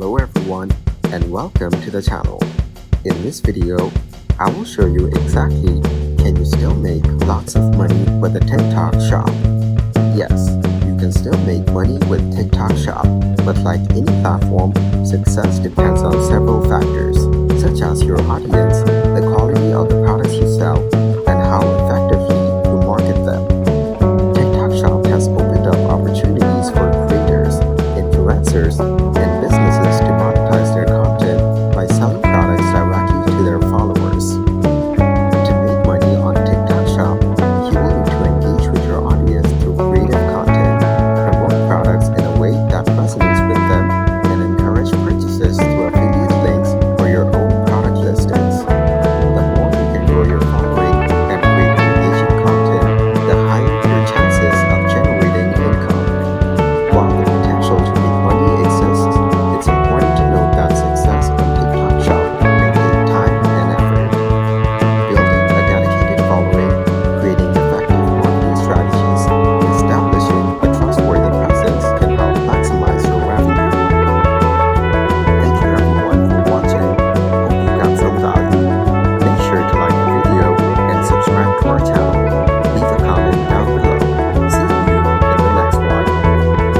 Hello everyone and welcome to the channel. In this video, I will show you exactly can you still make lots of money with a TikTok shop. Yes, you can still make money with TikTok shop, but like any platform, success depends on several factors, such as your audience, the quality of the products you sell, and how